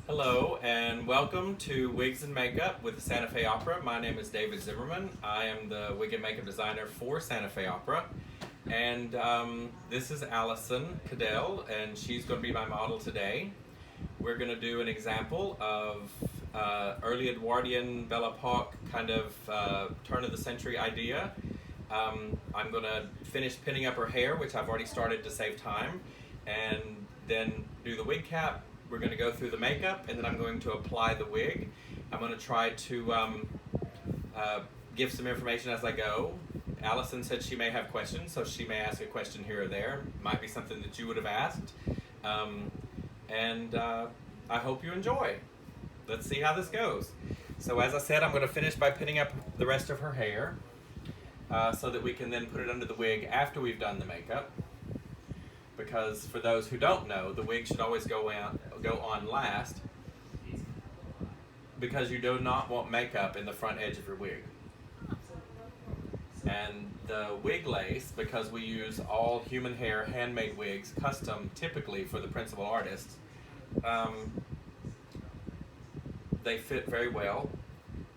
Hello and welcome to Wigs and Makeup with the Santa Fe Opera. My name is David Zimmerman. I am the wig and makeup designer for Santa Fe Opera. And this is Allison Cadell, and she's going to be my model today. We're going to do an example of early Edwardian Belle Epoque kind of turn of the century idea. I'm going to finish pinning up her hair, which I've already started to save time, and then do the wig cap. We're going to go through the makeup, and then I'm going to apply the wig. I'm going to try to give some information as I go. Allison said she may have questions, so she may ask a question here or there. Might be something that you would have asked. I hope you enjoy. Let's see how this goes. So as I said, I'm going to finish by pinning up the rest of her hair so that we can then put it under the wig after we've done the makeup. Because for those who don't know, the wig should always go on last, because you do not want makeup in the front edge of your wig. And the wig lace, because we use all human hair handmade wigs, custom typically for the principal artists, they fit very well,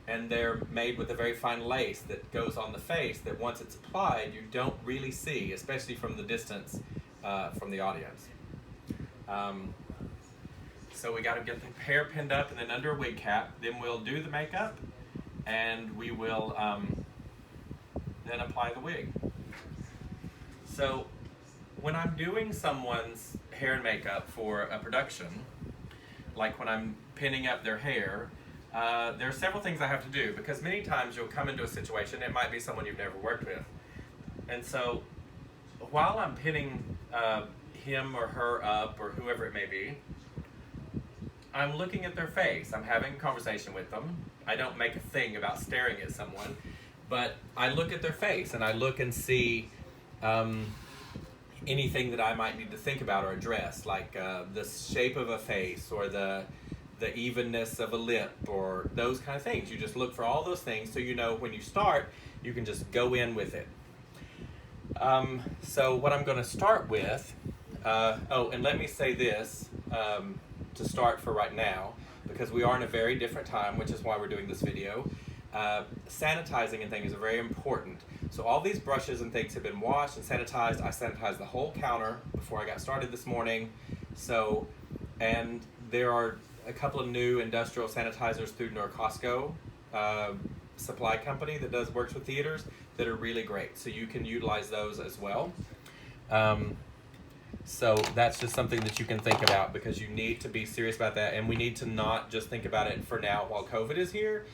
and they're made with a very fine lace that goes on the face that once it's applied you don't really see, especially from the distance from the audience. So we got to get the hair pinned up and then under a wig cap. Then we'll do the makeup, and we will then apply the wig. So when I'm doing someone's hair and makeup for a production, like when I'm pinning up their hair, there are several things I have to do, because many times you'll come into a situation, it might be someone you've never worked with. And so while I'm pinning him or her up, or whoever it may be, I'm looking at their face. I'm having a conversation with them. I don't make a thing about staring at someone, but I look at their face and I look and see anything that I might need to think about or address, like the shape of a face, or the evenness of a lip, or those kind of things. You just look for all those things so you know when you start, you can just go in with it. So what I'm going to start with, and let me say this to start for right now, because we are in a very different time, which is why we're doing this video. Sanitizing and things are very important. So all these brushes and things have been washed and sanitized. I sanitized the whole counter before I got started this morning. So, and there are a couple of new industrial sanitizers through Costco supply company that works with theaters that are really great. So you can utilize those as well. So that's just something that you can think about, because you need to be serious about that, and we need to not just think about it for now while COVID is here.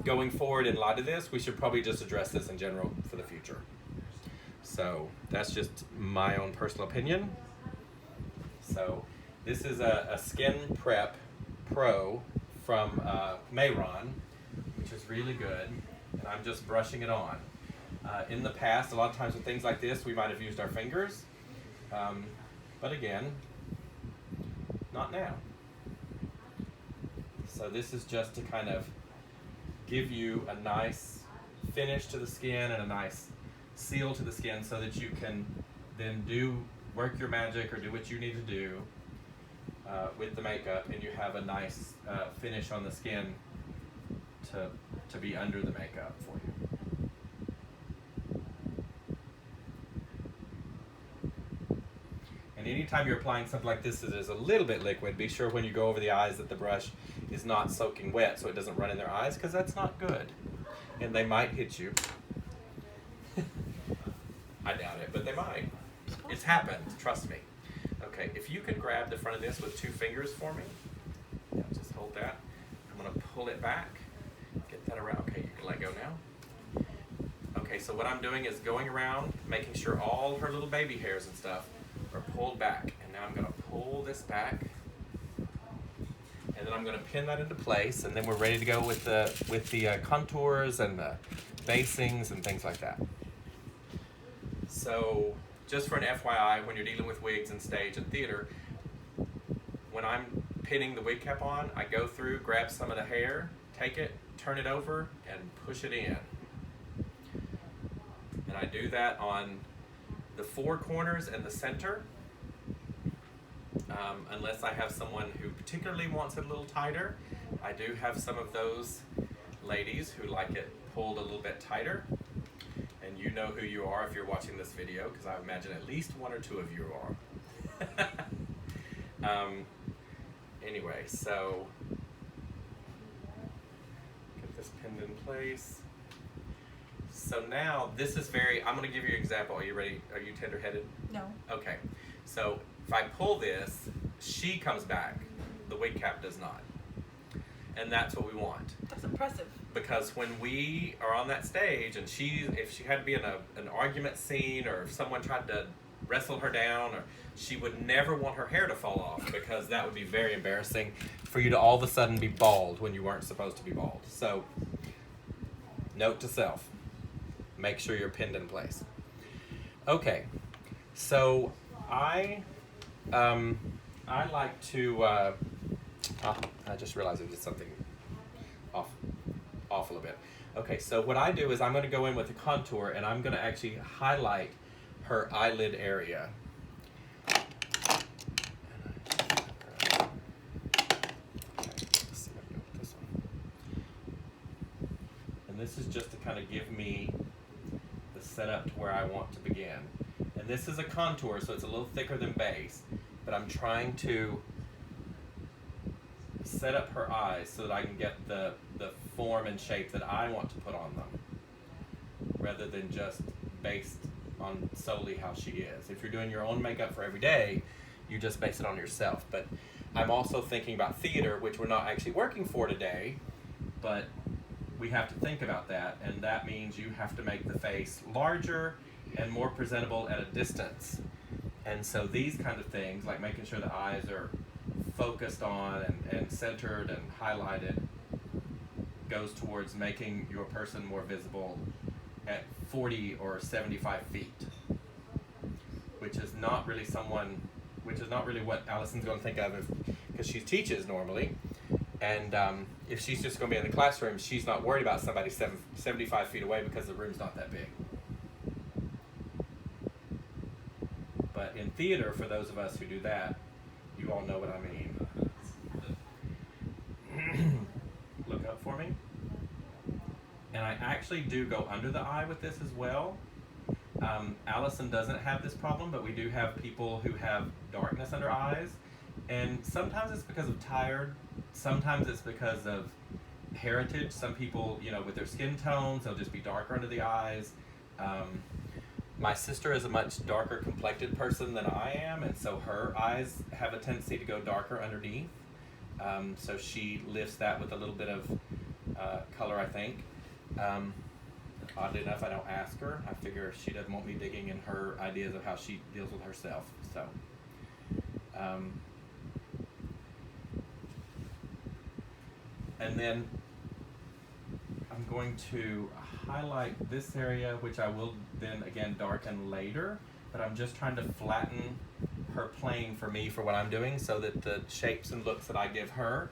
Going forward in light of this, we should probably just address this in general for the future. So that's just my own personal opinion. So this is a Skin Prep Pro from Mayron, which is really good, and I'm just brushing it on. In the past, a lot of times with things like this, we might have used our fingers, but again, not now. So this is just to kind of give you a nice finish to the skin and a nice seal to the skin, so that you can then work your magic or do what you need to do with the makeup, and you have a nice finish on the skin to be under the makeup for you. And anytime you're applying something like this that is a little bit liquid, be sure when you go over the eyes that the brush is not soaking wet, so it doesn't run in their eyes, because that's not good. And they might hit you. I doubt it, but they might. It's happened, trust me. Okay, if you could grab the front of this with 2 fingers for me. Yeah, just hold that. I'm going to pull it back. Get that around. Okay, you can let go now. Okay, so what I'm doing is going around, making sure all her little baby hairs and stuff are pulled back. And now I'm going to pull this back. And then I'm going to pin that into place, and then we're ready to go with the contours and the basings and things like that. So just for an FYI, when you're dealing with wigs and stage and theater, when I'm pinning the wig cap on, I go through, grab some of the hair, take it, turn it over, and push it in. And I do that on the 4 corners and the center, unless I have someone who particularly wants it a little tighter, I do have some of those ladies who like it pulled a little bit tighter. And you know who you are if you're watching this video, because I imagine at least one or two of you are. Anyway, so get this pinned in place. So now this is I'm going to give you an example. Are you ready? Are you tender-headed? No. Okay. So if I pull this, she comes back. The wig cap does not. And that's what we want. That's impressive. Because when we are on that stage and if she had to be in an argument scene, or if someone tried to wrestle her down, or she would never want her hair to fall off, because that would be very embarrassing for you to all of a sudden be bald when you weren't supposed to be bald. So, note to self, make sure you're pinned in place. Okay, so I like to, I just realized I did something off a little bit. Okay, so what I do is I'm going to go in with a contour, and I'm going to actually highlight her eyelid area. Okay, let's see if I can go with this one. And this is just to kind of give me the setup to where I want to begin. And this is a contour, so it's a little thicker than base, but I'm trying to set up her eyes so that I can get the form and shape that I want to put on them, rather than just based on solely how she is. If you're doing your own makeup for every day, you just base it on yourself. But I'm also thinking about theater, which we're not actually working for today, but we have to think about that, and that means you have to make the face larger and more presentable at a distance. And so these kind of things, like making sure the eyes are focused on and centered and highlighted, goes towards making your person more visible at 40 or 75 feet, which is not really what Allison's going to think of because she teaches normally. And if she's just going to be in the classroom, she's not worried about somebody 75 feet away because the room's not that big. But in theater, for those of us who do that, you all know what I mean. Look up for me. And I actually do go under the eye with this as well. Allison doesn't have this problem, but we do have people who have darkness under eyes. And sometimes it's because of tired. Sometimes it's because of heritage. Some people, with their skin tones, they'll just be darker under the eyes. My sister is a much darker complected person than I am, and so her eyes have a tendency to go darker underneath. So she lifts that with a little bit of color, I think. Oddly enough, I don't ask her. I figure she doesn't want me digging in her ideas of how she deals with herself. So, and then I'm going to highlight this area, which I will then again darken later, but I'm just trying to flatten her plane for me for what I'm doing, so that the shapes and looks that I give her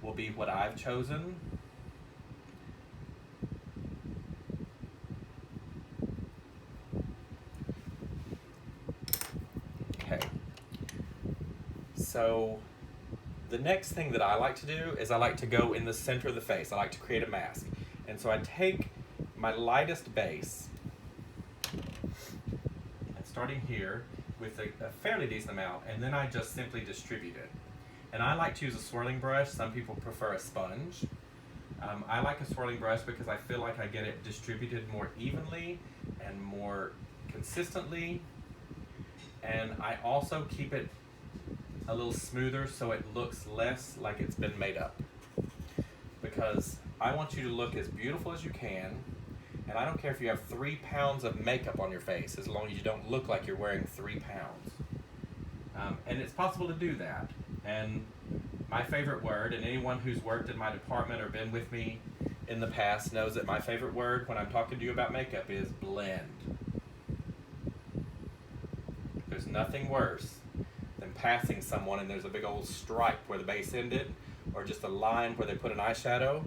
will be what I've chosen. Okay. So the next thing that I like to do is I like to go in the center of the face. I like to create a mask. And so I take my lightest base, and starting here with a fairly decent amount, and then I just simply distribute it. And I like to use a swirling brush. Some people prefer a sponge. I like a swirling brush because I feel like I get it distributed more evenly and more consistently. And I also keep it a little smoother so it looks less like it's been made up. Because I want you to look as beautiful as you can, and I don't care if you have 3 pounds of makeup on your face, as long as you don't look like you're wearing 3 pounds. And it's possible to do that. And my favorite word, and anyone who's worked in my department or been with me in the past knows that my favorite word when I'm talking to you about makeup is blend. There's nothing worse than passing someone and there's a big old stripe where the base ended, or just a line where they put an eyeshadow.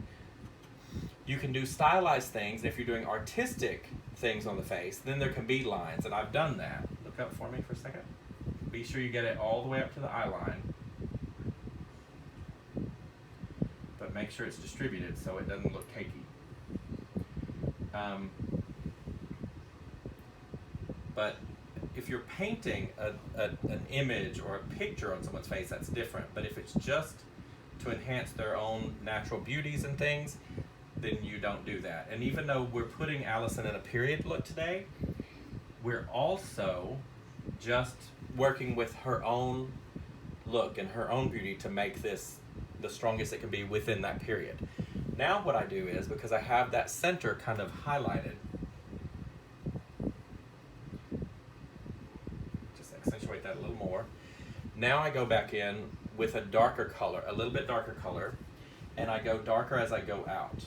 You can do stylized things. If you're doing artistic things on the face, then there can be lines, and I've done that. Look up for me for a second. Be sure you get it all the way up to the eye line. make sure it's distributed so it doesn't look cakey. But if you're painting an image or a picture on someone's face, that's different. But if it's just to enhance their own natural beauties and things, then you don't do that. And even though we're putting Allison in a period look today, we're also just working with her own look and her own beauty to make this the strongest it can be within that period. Now what I do is, because I have that center kind of highlighted, just accentuate that a little more. Now I go back in with a darker color, a little bit darker color, and I go darker as I go out.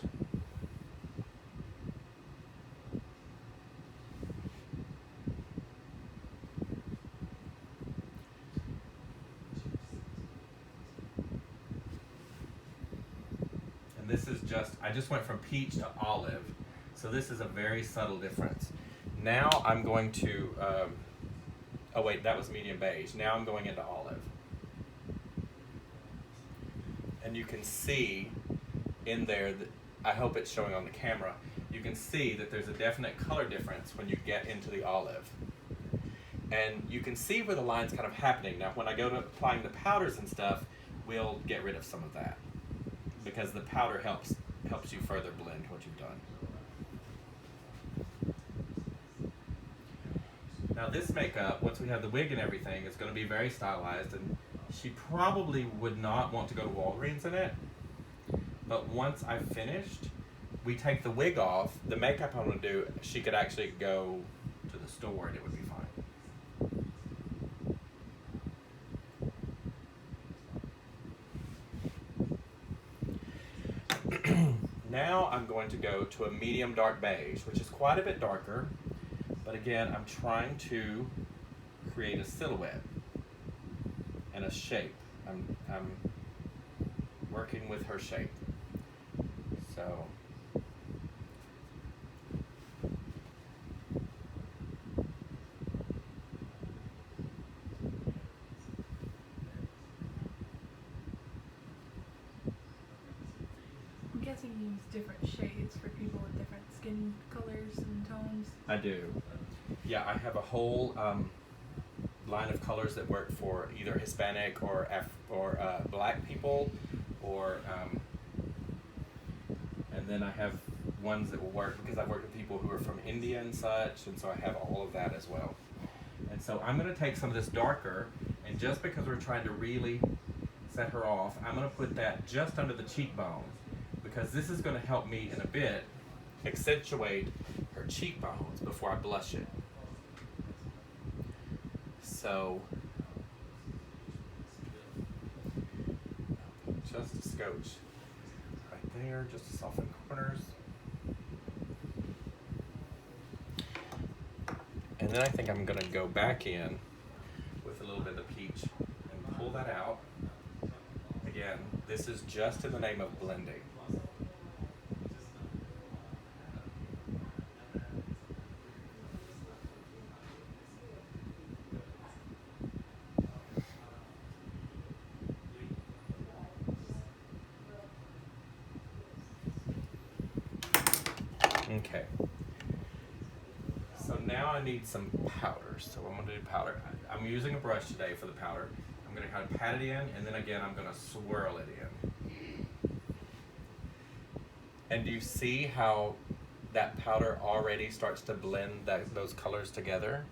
And this is just, I just went from peach to olive, so this is a very subtle difference. Now I'm going to, oh wait, that was medium beige. Now I'm going into olive. And you can see in there, that, I hope it's showing on the camera, you can see that there's a definite color difference when you get into the olive. And you can see where the line's kind of happening. Now when I go to applying the powders and stuff, we'll get rid of some of that, because the powder helps you further blend what you've done. Now this makeup, once we have the wig and everything, is going to be very stylized, and she probably would not want to go to Walgreens in it. But once I've finished, we take the wig off. The makeup I'm going to do, she could actually go to the store and it would be fine. Now I'm going to go to a medium dark beige, which is quite a bit darker. But again, I'm trying to create a silhouette and a shape. I'm working with her shape. So I'm guessing you use different shades for people with different skin colors and tones. I do. Yeah, I have a whole line of colors that work for either Hispanic or black people, or and then I have ones that will work because I've worked with people who are from India and such, and so I have all of that as well. And so I'm going to take some of this darker, and just because we're trying to really set her off, I'm going to put that just under the cheekbone, because this is going to help me in a bit accentuate her cheekbones before I blush it. So just a scotch right there, just to soften corners. And then I think I'm going to go back in with a little bit of peach and pull that out. Again, this is just in the name of blending. Okay, so now I need some powder, so I'm going to do powder. I'm using a brush today for the powder. I'm going to kind of pat it in, and then again I'm going to swirl it in. And do you see how that powder already starts to blend those colors together?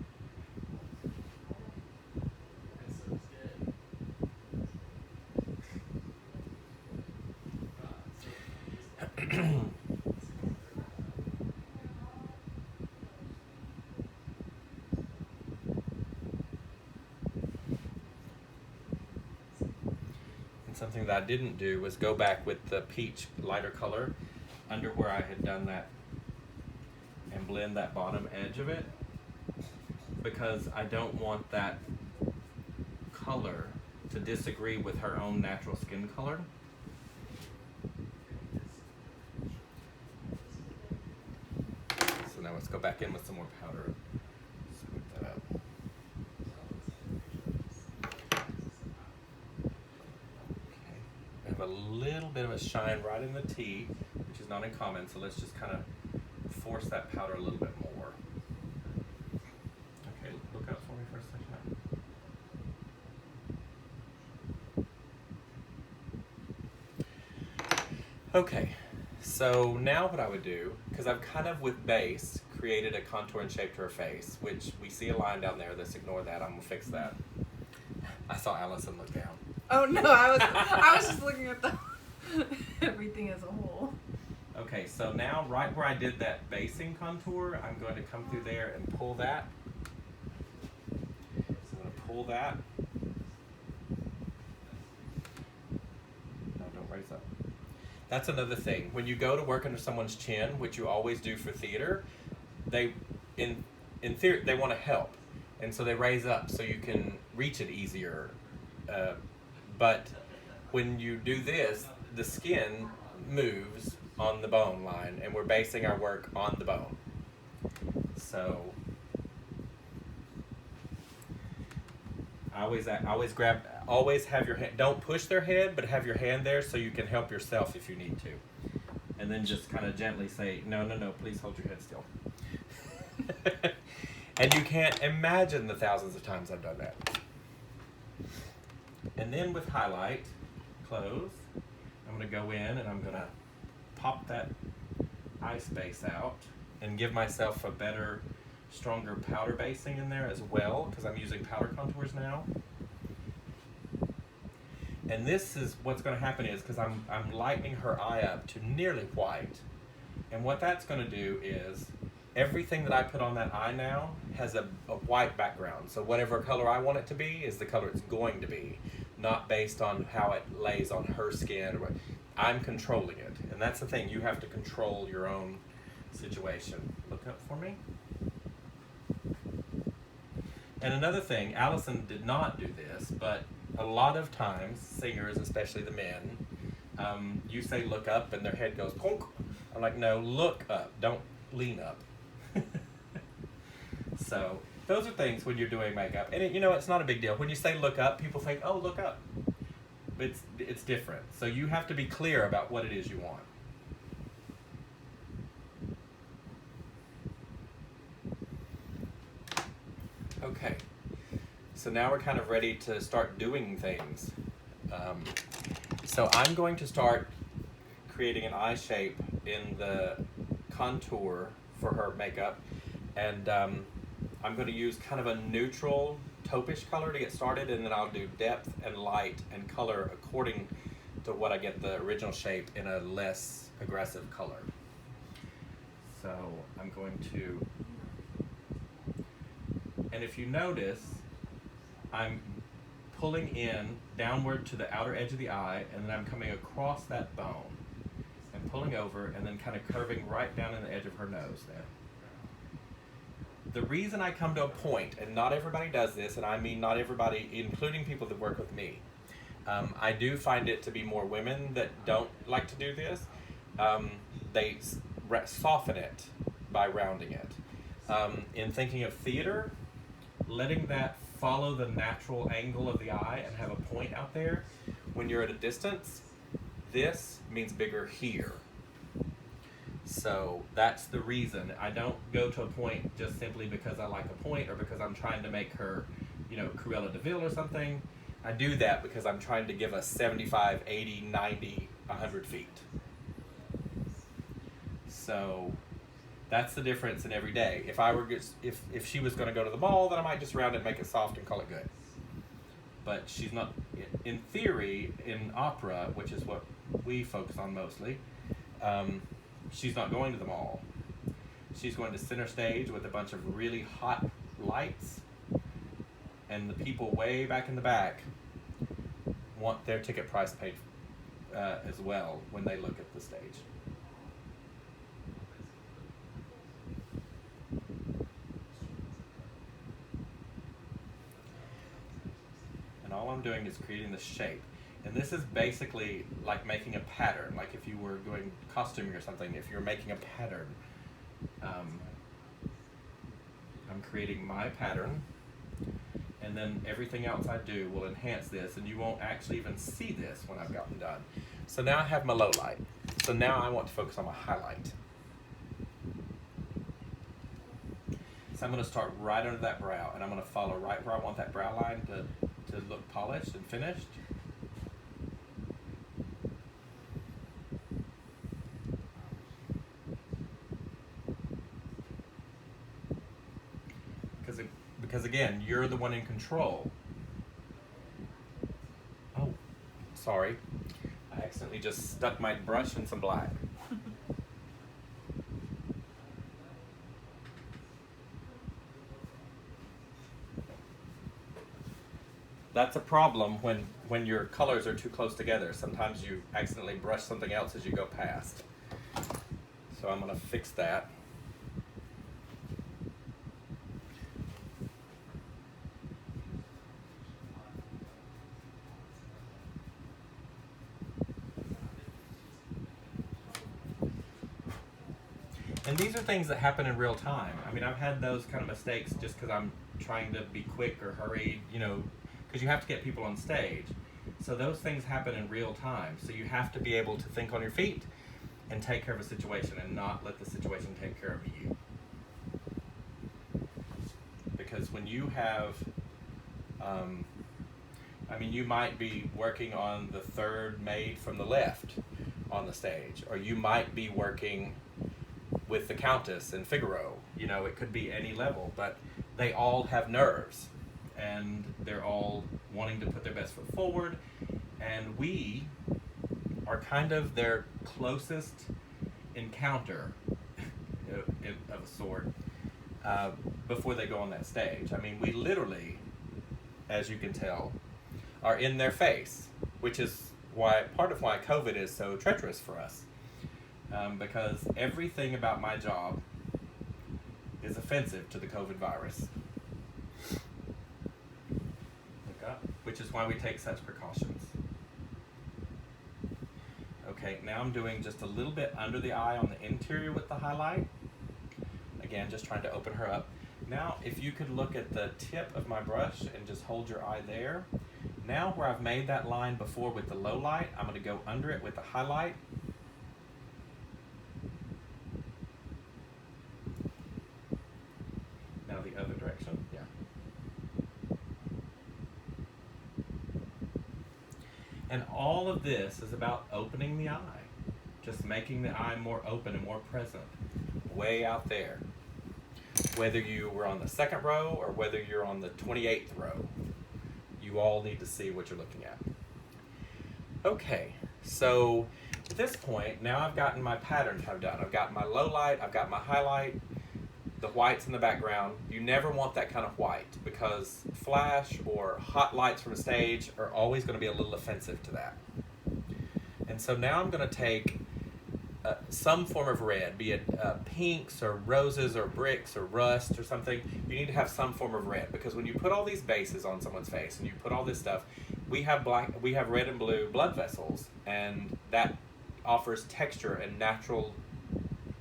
Something that I didn't do was go back with the peach lighter color under where I had done that and blend that bottom edge of it, because I don't want that color to disagree with her own natural skin color. So now let's go back in with some more powder. Smooth that up. A little little bit of a shine right in the T, which is not uncommon, so let's just kind of force that powder a little bit more. Okay, look up for me for a second. Okay, so now what I would do, because I've kind of with base created a contour and shape to her face, which we see a line down there. Let's ignore that. I'm gonna fix that. I saw Allison look down. Oh no, I was just looking at the everything as a whole. Okay, so now right where I did that basing contour, I'm going to come through there and pull that. So I'm going to pull that. No, don't raise up. That's another thing. When you go to work under someone's chin, which you always do for theater, they, in theory, they want to help. And so they raise up so you can reach it easier. But when you do this, the skin moves on the bone line, and we're basing our work on the bone. So always have your hand, don't push their head, but have your hand there so you can help yourself if you need to. And then just kind of gently say, no, please hold your head still. And you can't imagine the thousands of times I've done that. And then with highlight, close, I'm going to go in and I'm going to pop that eye space out and give myself a better, stronger powder basing in there as well, because I'm using powder contours now. And this is what's going to happen is, because I'm lightening her eye up to nearly white. And what that's going to do is, everything that I put on that eye now has a white background. So whatever color I want it to be is the color it's going to be, not based on how it lays on her skin. I'm controlling it. And that's the thing, you have to control your own situation. Look up for me. And another thing, Allison did not do this, but a lot of times, singers, especially the men, you say look up and their head goes ponk. I'm like, no, look up, don't lean up. So those are things when you're doing makeup, and it's not a big deal. When you say look up, people think, oh, look up. It's different. So you have to be clear about what it is you want. Okay, so now we're kind of ready to start doing things. So I'm going to start creating an eye shape in the contour for her makeup, and I'm going to use kind of a neutral taupish color to get started, and then I'll do depth and light and color according to what I get the original shape in a less aggressive color. So I'm going to, and if you notice, I'm pulling in downward to the outer edge of the eye, and then I'm coming across that bone and pulling over, and then kind of curving right down in the edge of her nose there. The reason I come to a point, and not everybody does this, and I mean not everybody, including people that work with me, I do find it to be more women that don't like to do this. They soften it by rounding it. In thinking of theater, letting that follow the natural angle of the eye and have a point out there, when you're at a distance, this means bigger here. So that's the reason. I don't go to a point just simply because I like a point or because I'm trying to make her, Cruella de Vil or something. I do that because I'm trying to give us 75, 80, 90, 100 feet. So that's the difference in every day. If she was going to go to the mall, then I might just round it, make it soft, and call it good. But she's not. In theory, in opera, which is what we focus on mostly, she's not going to the mall. She's going to center stage with a bunch of really hot lights, and the people way back in the back want their ticket price paid as well when they look at the stage. And all I'm doing is creating the shape. And this is basically like making a pattern, like if you were doing costuming or something, if you're making a pattern. I'm creating my pattern, and then everything else I do will enhance this, and you won't actually even see this when I've gotten done. So now I have my low light. So now I want to focus on my highlight. So I'm going to start right under that brow, and I'm going to follow right where I want that brow line to look polished and finished. Because again, you're the one in control. Oh, sorry. I accidentally just stuck my brush in some black. That's a problem when your colors are too close together. Sometimes you accidentally brush something else as you go past. So I'm going to fix that. And these are things that happen in real time. I mean, I've had those kind of mistakes just because I'm trying to be quick or hurried, you know, because you have to get people on stage. So those things happen in real time. So you have to be able to think on your feet and take care of a situation and not let the situation take care of you. Because when you have, I mean, you might be working on the third maid from the left on the stage, or you might be working with the Countess and Figaro. You know, it could be any level, but they all have nerves, and they're all wanting to put their best foot forward, and we are kind of their closest encounter of a sort before they go on that stage. I mean, we literally, as you can tell, are in their face, which is why part of why COVID is so treacherous for us. Because everything about my job is offensive to the COVID virus. Look up. Which is why we take such precautions. Okay, now I'm doing just a little bit under the eye on the interior with the highlight. Again, just trying to open her up. Now, if you could look at the tip of my brush and just hold your eye there. Now, where I've made that line before with the low light, I'm going to go under it with the highlight. The other direction, yeah. And all of this is about opening the eye, just making the eye more open and more present, way out there. Whether you were on the second row or whether you're on the 28th row, you all need to see what you're looking at. Okay, so at this point, now I've gotten my pattern done. I've got my low light, I've got my highlight, the whites in the background. You never want that kind of white because flash or hot lights from a stage are always going to be a little offensive to that. And so now I'm going to take some form of red, be it pinks or roses or bricks or rust or something. You need to have some form of red because when you put all these bases on someone's face and you put all this stuff, we have red and blue blood vessels, and that offers texture and natural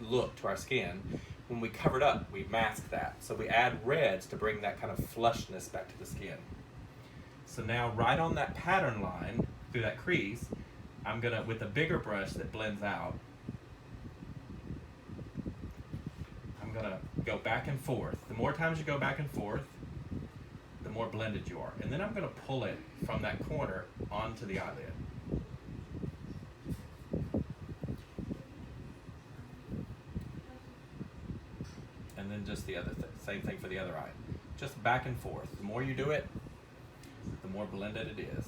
look to our skin. When we cover it up, we mask that. So we add reds to bring that kind of flushness back to the skin. So now right on that pattern line, through that crease, I'm gonna, with a bigger brush that blends out, I'm gonna go back and forth. The more times you go back and forth, the more blended you are. And then I'm gonna pull it from that corner onto the eyelid. And then just the other same thing for the other eye. Just back and forth. The more you do it, the more blended it is.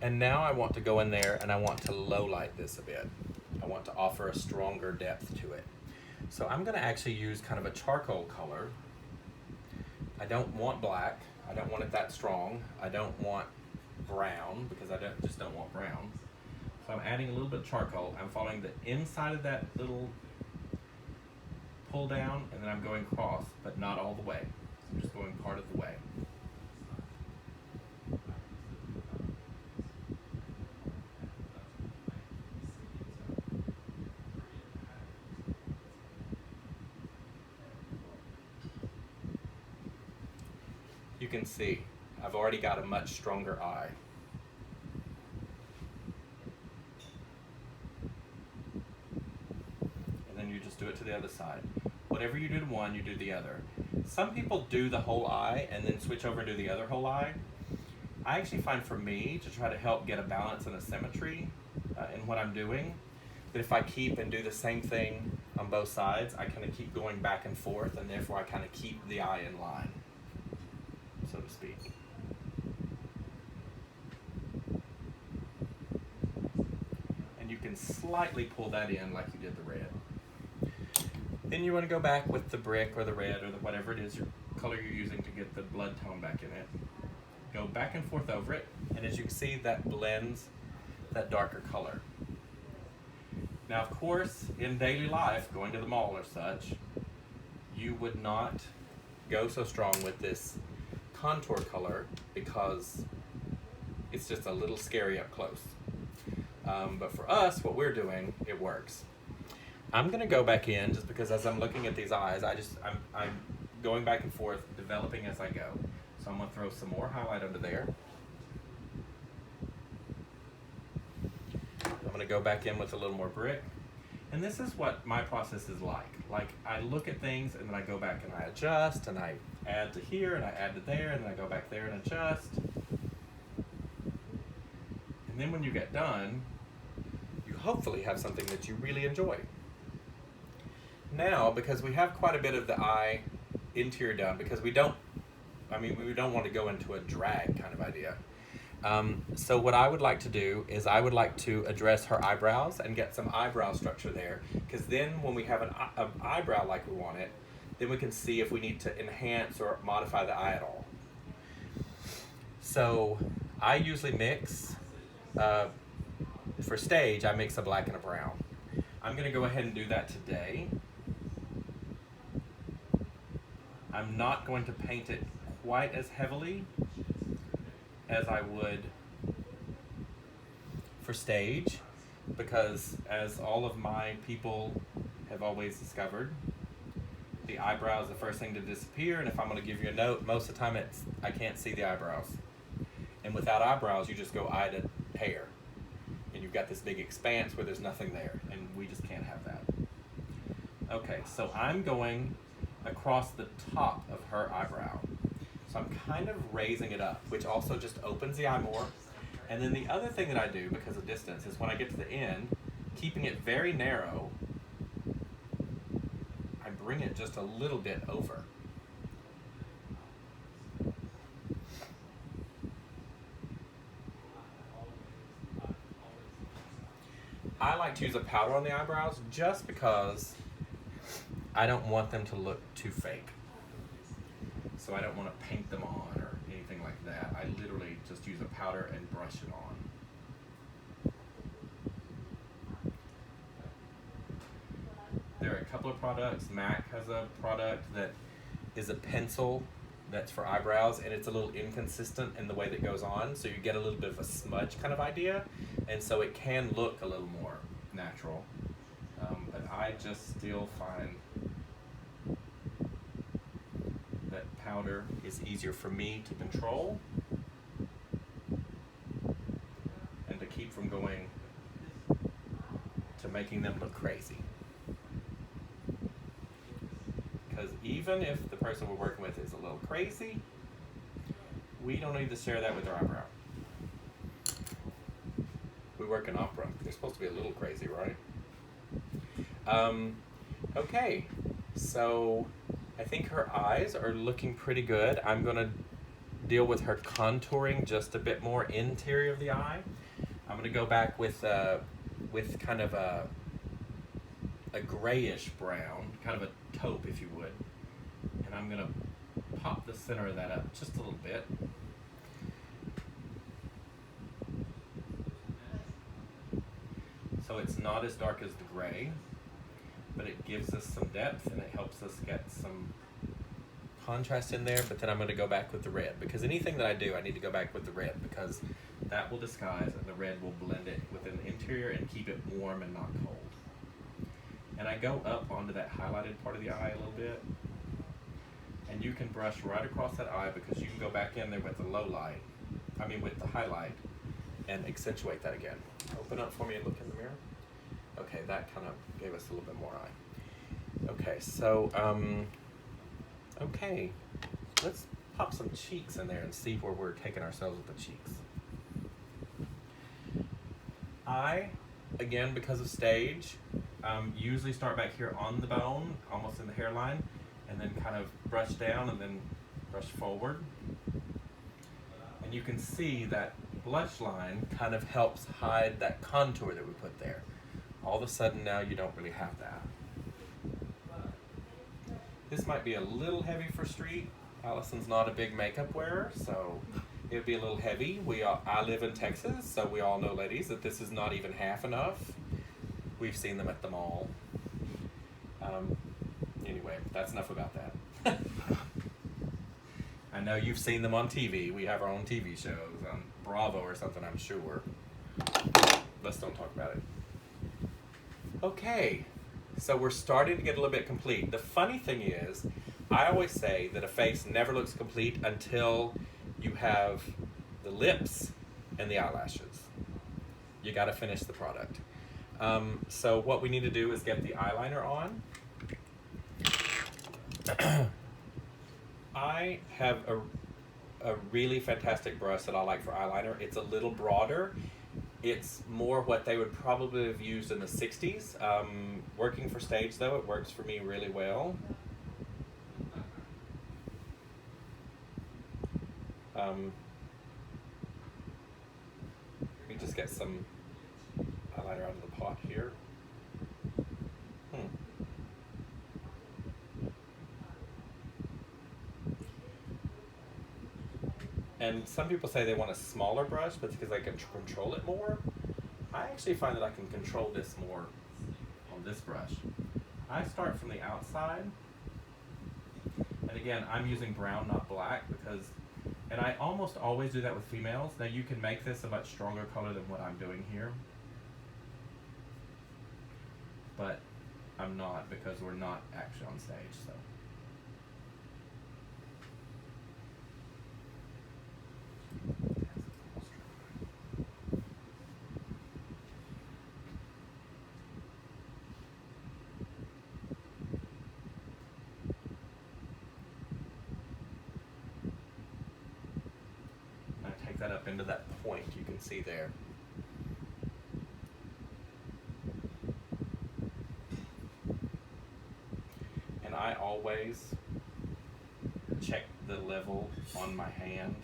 And now I want to go in there and I want to low light this a bit. I want to offer a stronger depth to it. So I'm going to actually use kind of a charcoal color. I don't want black. I don't want it that strong. I don't want brown because I just don't want brown. So I'm adding a little bit of charcoal. I'm following the inside of that little pull down, and then I'm going across, but not all the way. So I'm just going part of the way. can see, I've already got a much stronger eye. And then you just do it to the other side. Whatever you do to one, you do the other. Some people do the whole eye and then switch over and do the other whole eye. I actually find for me, to try to help get a balance and a symmetry in what I'm doing, that if I keep and do the same thing on both sides, I kind of keep going back and forth, and therefore I kind of keep the eye in line, so to speak. And you can slightly pull that in like you did the red. Then you want to go back with the brick or the red or the whatever it is, your color you're using to get the blood tone back in it. Go back and forth over it, and as you can see, that blends that darker color. Now, of course, in daily life, going to the mall or such, you would not go so strong with this contour color because it's just a little scary up close. But for us, what we're doing, it works. I'm gonna go back in just because as I'm looking at these eyes, I'm going back and forth, developing as I go. So I'm gonna throw some more highlight under there. I'm gonna go back in with a little more brick. And this is what my process is like. Like, I look at things and then I go back and I adjust and I add to here and I add to there and then I go back there and adjust. And then when you get done, you hopefully have something that you really enjoy. Now, because we have quite a bit of the eye interior done, because we don't want to go into a drag kind of idea. So what I would like to do is I would like to address her eyebrows and get some eyebrow structure there, because then when we have an eyebrow like we want it, then we can see if we need to enhance or modify the eye at all. So I usually mix, for stage, I mix a black and a brown. I'm going to go ahead and do that today. I'm not going to paint it quite as heavily as I would for stage, because as all of my people have always discovered, the eyebrow is the first thing to disappear, and if I'm going to give you a note, most of the time I can't see the eyebrows. And without eyebrows, you just go eye to hair. And you've got this big expanse where there's nothing there, and we just can't have that. Okay, so I'm going across the top of her eyebrow. So I'm kind of raising it up, which also just opens the eye more. And then the other thing that I do, because of distance, is when I get to the end, keeping it very narrow, I bring it just a little bit over. I like to use a powder on the eyebrows just because I don't want them to look too fake. So I don't want to paint them on or anything like that. I literally just use a powder and brush it on. There are a couple of products. MAC has a product that is a pencil that's for eyebrows, and it's a little inconsistent in the way that goes on, so you get a little bit of a smudge kind of idea, and so it can look a little more natural. But I just still find that powder is easier for me to control and to keep from going to making them look crazy. Because even if the person we're working with is a little crazy, we don't need to share that with their eyebrow. We work in opera. They're supposed to be a little crazy, right? Okay, so I think her eyes are looking pretty good. I'm going to deal with her contouring just a bit more interior of the eye. I'm going to go back with kind of a grayish brown, kind of a taupe, if you would. And I'm going to pop the center of that up just a little bit. So it's not as dark as the gray, but it gives us some depth and it helps us get some contrast in there. But then I'm going to go back with the red, because anything that I do, I need to go back with the red, because that will disguise and the red will blend it within the interior and keep it warm and not cold. And I go up onto that highlighted part of the eye a little bit, And you can brush right across that eye because you can go back in there with the with the highlight and accentuate that again. Open up for me and look in the mirror. Okay, that kind of gave us a little bit more eye. Okay, so, okay, let's pop some cheeks in there and see where we're taking ourselves with the cheeks. I, again, because of stage, usually start back here on the bone, almost in the hairline, and then kind of brush down and then brush forward. And you can see that blush line kind of helps hide that contour that we put there. All of a sudden now you don't really have that. This might be a little heavy for street. Allison's not a big makeup wearer, so it would be a little heavy. I live in Texas, so we all know, ladies, that this is not even half enough. We've seen them at the mall. Anyway, that's enough about that. I know you've seen them on TV. We have our own TV shows on Bravo or something, I'm sure. Let's don't talk about it. Okay, so we're starting to get a little bit complete. The funny thing is, I always say that a face never looks complete until you have the lips and the eyelashes. You got to finish the product. So what we need to do is get the eyeliner on. I have a really fantastic brush that I like for eyeliner. It's a little broader. It's more what they would probably have used in the 60s. Working for stage though, it works for me really well. Let me just get some eyeliner out of the pot here. And some people say they want a smaller brush, but it's because I can control it more. I actually find that I can control this more on this brush. I start from the outside, and again, I'm using brown, not black, and I almost always do that with females. Now you can make this a much stronger color than what I'm doing here, but I'm not because we're not actually on stage, so. That up into that point you can see there. And I always check the level on my hand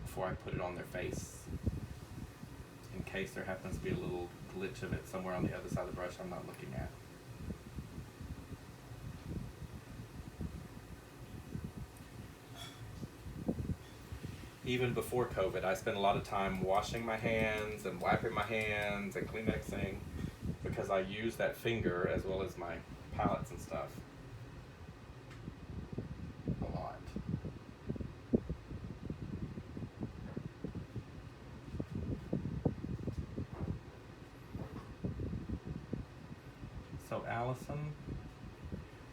before I put it on their face, in case there happens to be a little glitch of it somewhere on the other side of the brush I'm not looking at. Even before COVID, I spent a lot of time washing my hands and wiping my hands and Kleenexing because I use that finger as well as my palettes and stuff a lot. So Allison,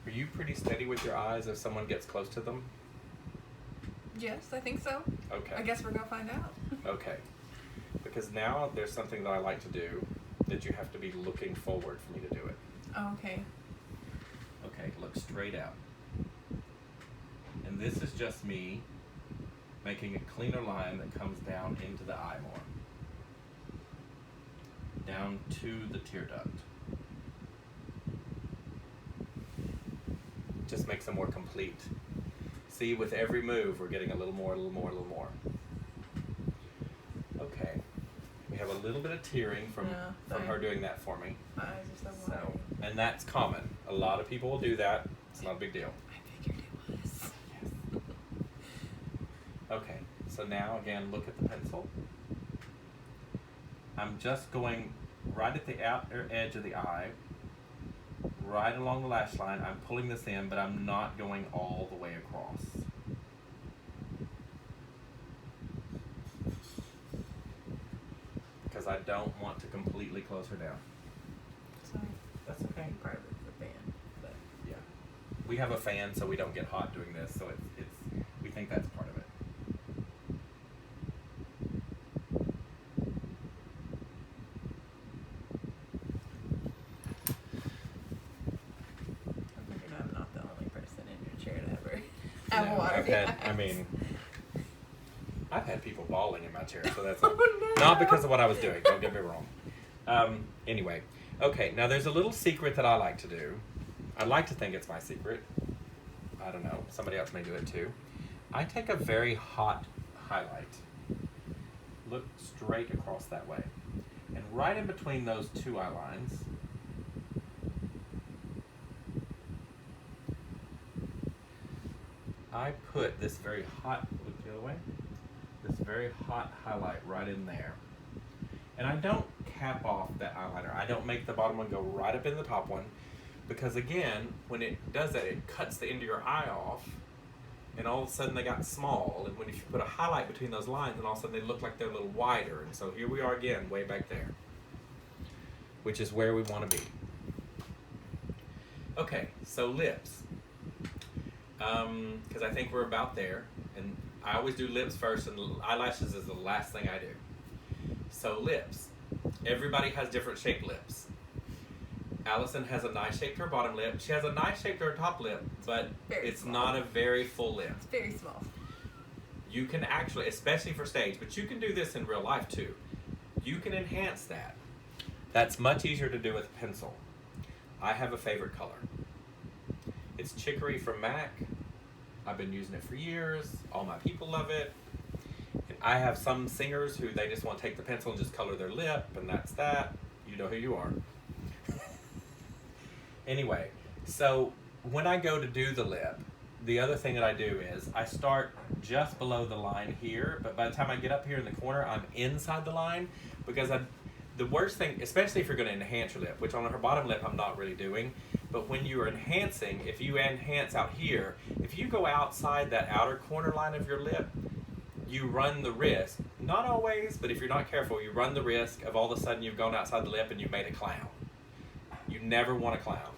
are you pretty steady with your eyes if someone gets close to them? Yes, I think so. Okay. I guess we're gonna find out. Okay. Because now there's something that I like to do that you have to be looking forward for me to do it. Oh, okay. Okay, look straight out. And this is just me making a cleaner line that comes down into the eye more. Down to the tear duct. Just makes a more complete. See, with every move, we're getting a little more, a little more, a little more. Okay. We have a little bit of tearing from her doing that for me. My eyes are so wide. And that's common. A lot of people will do that. It's not a big deal. I figured it was. Yes. Okay, so now again, look at the pencil. I'm just going right at the outer edge of the eye, right along the lash line. I'm pulling this in, but I'm not going all the way across. Because I don't want to completely close her down. Sorry. That's okay. Part of it's the band, but Yeah. we have a fan so we don't get hot doing this, so we think that's part of it. I'm not the only person in your chair to ever have No, water. I've had people bawling in my chair, so that's Oh, no. not because of what I was doing, don't get me wrong. Anyway, okay, now there's a little secret that I like to do. I like to think it's my secret. I don't know, somebody else may do it too. I take a very hot highlight, look straight across that way, and right in between those two eye lines, I put this very hot, look the other way, this very hot highlight right in there. And I don't cap off that eyeliner. I don't make the bottom one go right up in the top one, because again, when it does that, it cuts the end of your eye off, and all of a sudden they got small. And when if you put a highlight between those lines, and all of a sudden they look like they're a little wider. And so here we are again, way back there, which is where we want to be. Okay, so lips. Because I think we're about there, and I always do lips first, and eyelashes is the last thing I do. So lips. Everybody has different shaped lips. Allison has a nice shape to her bottom lip. She has a nice shape to her top lip, but it's not a very full lip. It's very small. You can actually, especially for stage, but you can do this in real life too. You can enhance that. That's much easier to do with a pencil. I have a favorite color. It's Chicory from MAC. I've been using it for years. All my people love it. And I have some singers who they just want to take the pencil and just color their lip, and that's that. You know who you are. Anyway, so when I go to do the lip, the other thing that I do is I start just below the line here, but by the time I get up here in the corner, I'm inside the line, because the worst thing, especially if you're going to enhance your lip, which on her bottom lip I'm not really doing, but when you are enhancing, if you enhance out here, if you go outside that outer corner line of your lip, you run the risk, not always, but if you're not careful, you run the risk of all of a sudden you've gone outside the lip and you've made a clown. You never want a clown.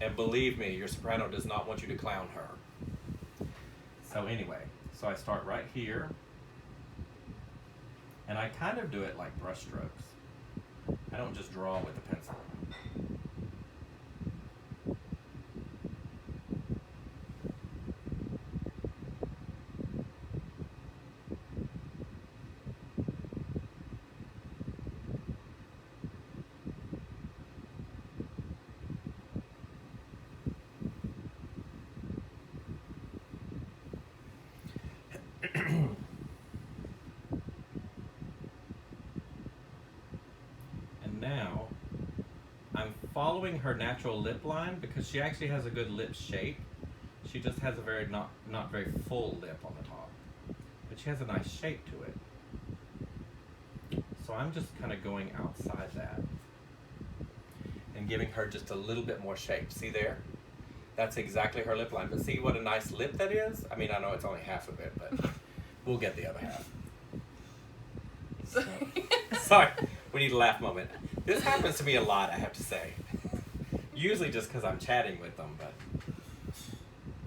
And believe me, your soprano does not want you to clown her. So anyway, so I start right here, and I kind of do it like brush strokes. I don't just draw with a pencil. Now, I'm following her natural lip line because she actually has a good lip shape. She just has a very not very full lip on the top, but she has a nice shape to it. So I'm just kind of going outside that and giving her just a little bit more shape. See there? That's exactly her lip line. But see what a nice lip that is? I mean, I know it's only half of it, but we'll get the other half. So, sorry, we need a laugh moment. This happens to me a lot, I have to say. Usually just because I'm chatting with them, but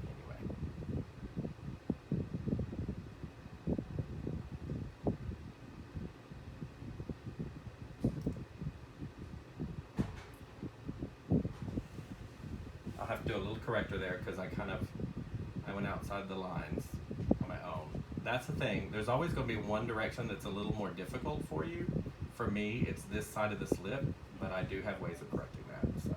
anyway. I'll have to do a little corrector there because I went outside the lines on my own. That's the thing. There's always going to be one direction that's a little more difficult for you. For me, it's this side of this lip, but I do have ways of correcting that, so.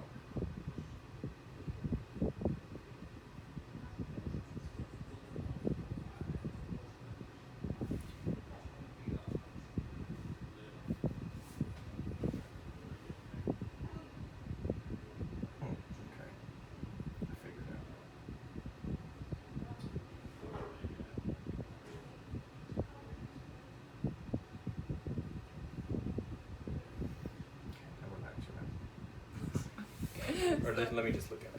Okay. I figured it out. Or let me just look at it.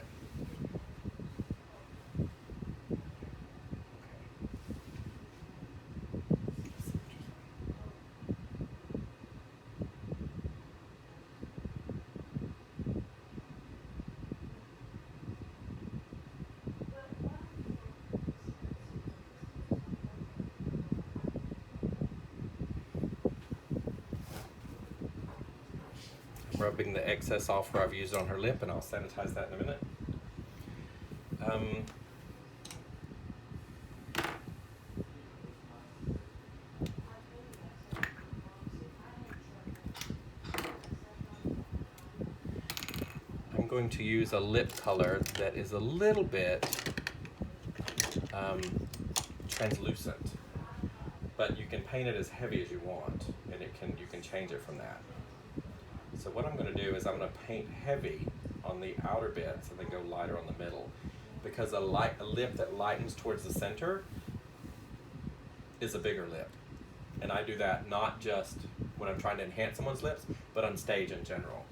rubbing the excess off where I've used it on her lip, and I'll sanitize that in a minute. I'm going to use a lip color that is a little bit translucent, but you can paint it as heavy as you want, and you can change it from that. So what I'm going to do is I'm going to paint heavy on the outer bits and then go lighter on the middle, because a lip that lightens towards the center is a bigger lip. And I do that not just when I'm trying to enhance someone's lips, but on stage in general.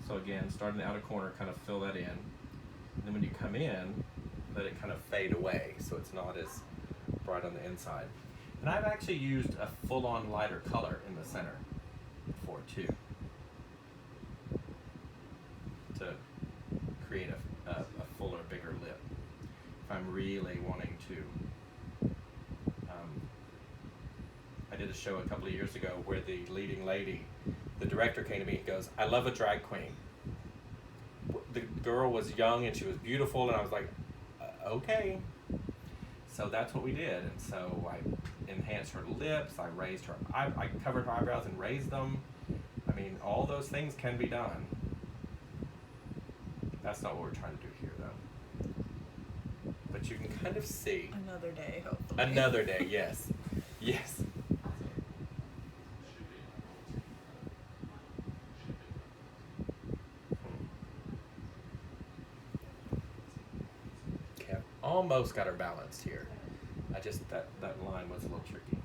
So again, start in the outer corner, kind of fill that in. And then when you come in, let it kind of fade away so it's not as bright on the inside. And I've actually used a full-on lighter color in the center before too, to create a fuller, bigger lip. If I'm really wanting to. I did a show a couple of years ago where the leading lady, the director came to me and goes, "I love a drag queen." The girl was young and she was beautiful, and I was like, okay. So that's what we did. And so I enhanced her lips, I raised her, I covered her eyebrows and raised them. I mean, all those things can be done. That's not what we're trying to do here, though. But you can kind of see. Another day, hopefully. Another day, yes. Yes. Okay, I've almost got her balanced here. That line was a little tricky.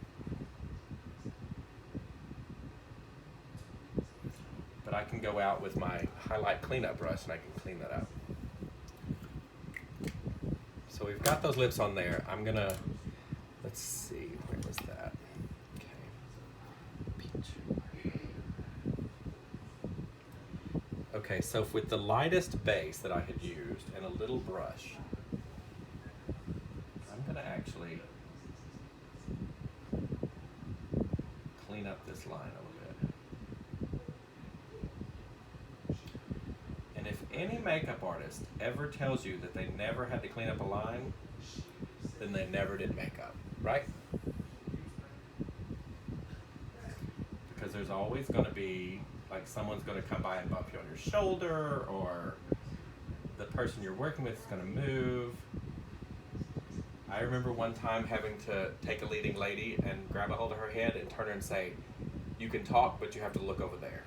But I can go out with my highlight cleanup brush and I can clean that up. So we've got those lips on there. I'm gonna, let's see, where was that? Okay. Peach. Okay, so with the lightest base that I had used and a little brush, I'm gonna actually clean up this line a little bit. And if any makeup artist ever tells you that they never had to clean up a line, then they never did makeup, right? Because there's always going to be, like, someone's going to come by and bump you on your shoulder, or the person you're working with is going to move. I remember one time having to take a leading lady and grab a hold of her head and turn her and say, "You can talk, but you have to look over there."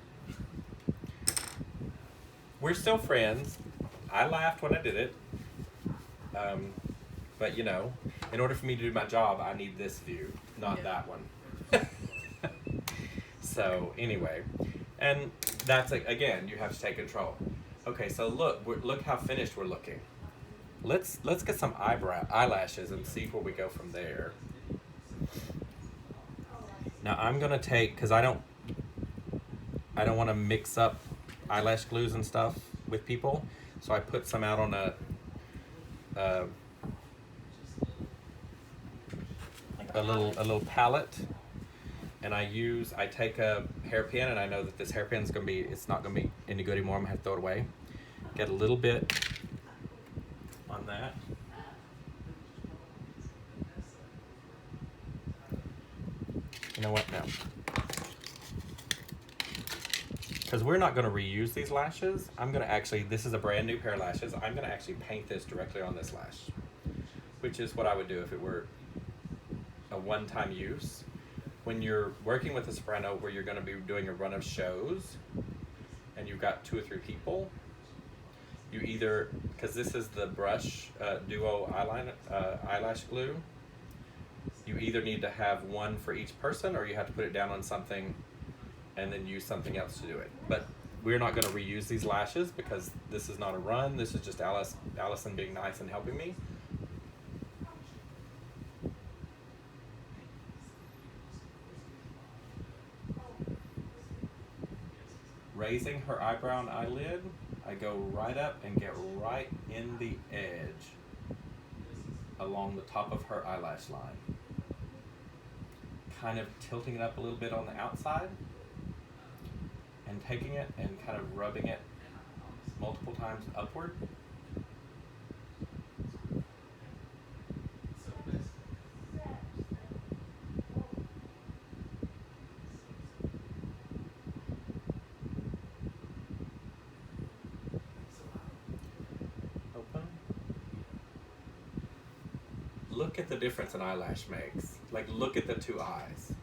We're still friends. I laughed when I did it. But, you know, in order for me to do my job, I need this view, not that one. So, anyway. And that's, again, you have to take control. Okay, so look how finished we're looking. Let's get some eyelashes and see where we go from there. Now I'm gonna take, because I don't want to mix up eyelash glues and stuff with people, so I put some out on a little palette, and I take a hairpin, and I know that this hairpin's it's not gonna be any good anymore. I'm gonna have to throw it away. Get a little bit on that. You know what, now? Because we're not going to reuse these lashes, I'm going to actually, this is a brand new pair of lashes, I'm going to actually paint this directly on this lash, which is what I would do if it were a one-time use. When you're working with a soprano where you're going to be doing a run of shows and you've got 2 or 3 people, you either, because this is the brush duo eyelash glue, you either need to have one for each person, or you have to put it down on something and then use something else to do it. But we're not going to reuse these lashes because this is not a run. This is just Allison being nice and helping me. Raising her eyebrow and eyelid, I go right up and get right in the edge along the top of her eyelash line. Kind of tilting it up a little bit on the outside. taking it and kind of rubbing it multiple times upward. Open. Look at the difference an eyelash makes. Like, look at the two eyes.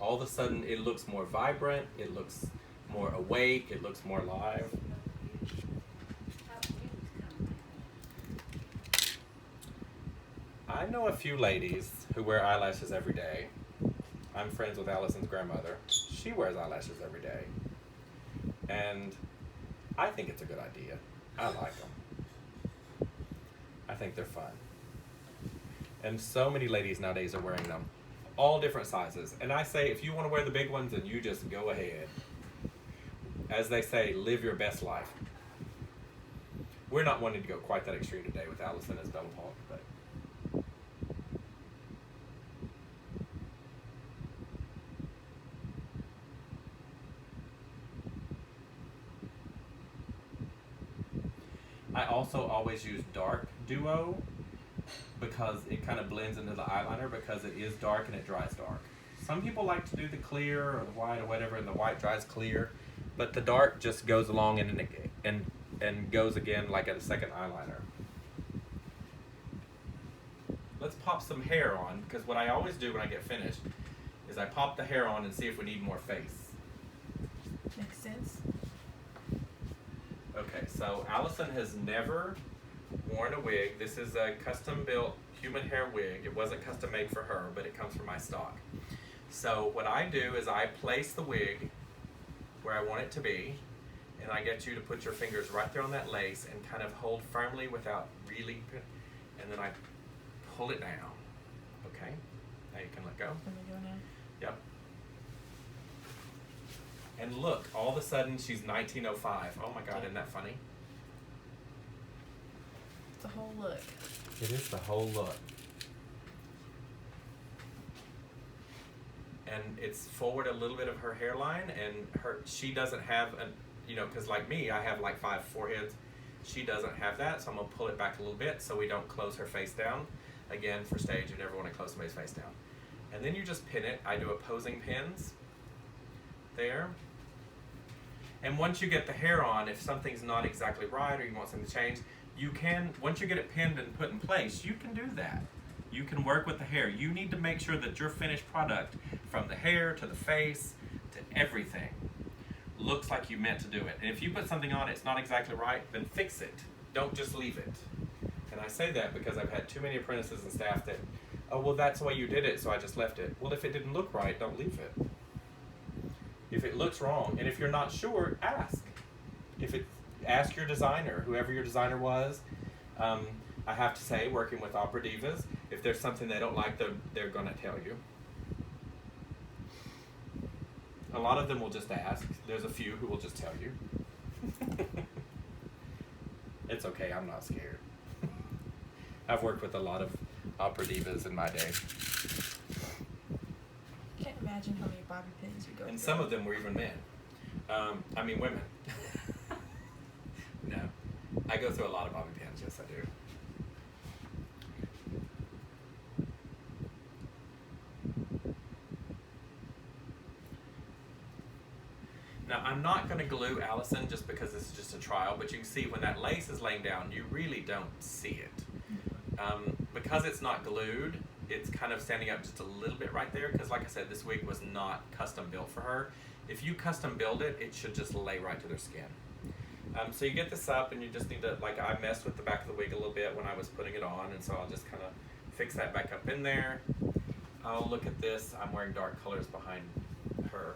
All of a sudden, it looks more vibrant, it looks more awake, it looks more live. I know a few ladies who wear eyelashes every day. I'm friends with Allison's grandmother. She wears eyelashes every day. And I think it's a good idea. I like them. I think they're fun. And so many ladies nowadays are wearing them. All different sizes. And I say, if you want to wear the big ones, then you just go ahead. As they say, live your best life. We're not wanting to go quite that extreme today with Allison as Bella Park, but I also always use dark duo because it kind of blends into the eyeliner because it is dark and it dries dark. Some people like to do the clear or the white or whatever, and the white dries clear, but the dark just goes along and goes again like at a second eyeliner. Let's pop some hair on, because what I always do when I get finished is I pop the hair on and see if we need more face. Makes sense. Okay, so Allison has never worn a wig. This is a custom built human hair wig. It wasn't custom made for her, but it comes from my stock. So what I do is I place the wig where I want it to be, and I get you to put your fingers right there on that lace and kind of hold firmly without really, and then I pull it down. Okay, now you can let go. Let me go now. Yep. And look, all of a sudden she's 1905. Oh my God, isn't that funny? It's a whole look. It is the whole look. And it's forward a little bit of her hairline, and she doesn't have an, because like me, I have like 5 foreheads. She doesn't have that, so I'm gonna pull it back a little bit so we don't close her face down. Again, for stage, you never want to close somebody's face down. And then you just pin it. I do opposing pins there. And once you get the hair on, if something's not exactly right or you want something to change, you can, once you get it pinned and put in place, you can do that. You can work with the hair. You need to make sure that your finished product, from the hair to the face to everything, looks like you meant to do it. And if you put something on it's not exactly right, then fix it. Don't just leave it. And I say that because I've had too many apprentices and staff that, oh, well, that's the way you did it, so I just left it. Well, if it didn't look right, don't leave it. If it looks wrong, and if you're not sure, ask. Ask your designer, whoever your designer was. I have to say, working with opera divas, if there's something they don't like, they're going to tell you. A lot of them will just ask. There's a few who will just tell you. It's okay, I'm not scared. I've worked with a lot of opera divas in my day. Can't imagine how many bobby pins you go And through. some of them were even men. Women. No. I go through a lot of bobby pins, yes I do. Now, I'm not going to glue Allison just because this is just a trial, but you can see when that lace is laying down, you really don't see it. Because it's not glued, it's kind of standing up just a little bit right there, because like I said, this wig was not custom built for her. If you custom build it, it should just lay right to their skin. So you get this up, and you just need to, like I messed with the back of the wig a little bit when I was putting it on, and so I'll just kind of fix that back up in there. I'll look at this. I'm wearing dark colors behind her,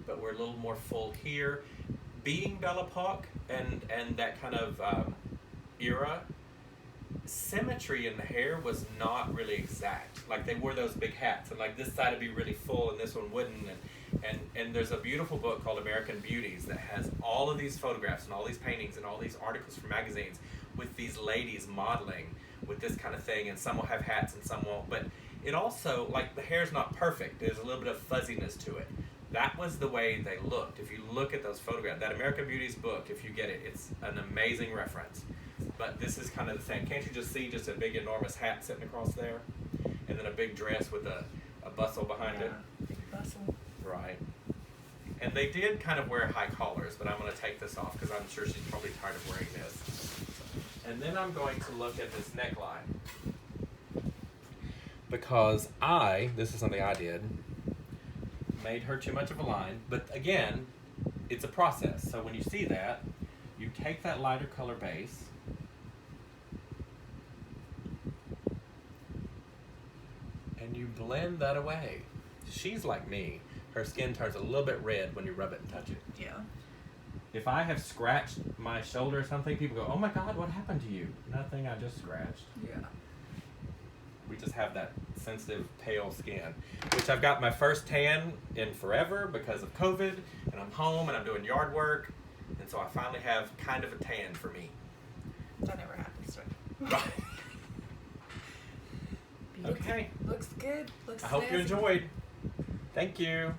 but we're a little more full here. Being Belle Epoque and that kind of era, symmetry in the hair was not really exact. Like they wore those big hats, and like this side would be really full and this one wouldn't. And there's a beautiful book called American Beauties that has all of these photographs and all these paintings and all these articles from magazines with these ladies modeling with this kind of thing, and some will have hats and some won't. But it also, like, the hair's not perfect. There's a little bit of fuzziness to it. that was the way they looked. If you look at those photographs, that American Beauty's book, if you get it, it's an amazing reference. But this is kind of the same. Can't you just see just a big enormous hat sitting across there? And then a big dress with a bustle behind it? Big bustle. Right. And they did kind of wear high collars, but I'm going to take this off because I'm sure she's probably tired of wearing this. And then I'm going to look at this neckline. Because this is something I did, made her too much of a line. But again, it's a process. So when you see that, you take that lighter color base, and you blend that away. She's like me. Her skin turns a little bit red when you rub it and touch it. Yeah. If I have scratched my shoulder or something, people go, "Oh my God, what happened to you?" Nothing, I just scratched. Yeah. We just have that sensitive, pale skin. Which I've got my first tan in forever because of COVID, and I'm home and I'm doing yard work, and so I finally have kind of a tan for me. That never happens to me. Right. Okay. Looks good. Looks I hope you snazzy. enjoyed. Thank you.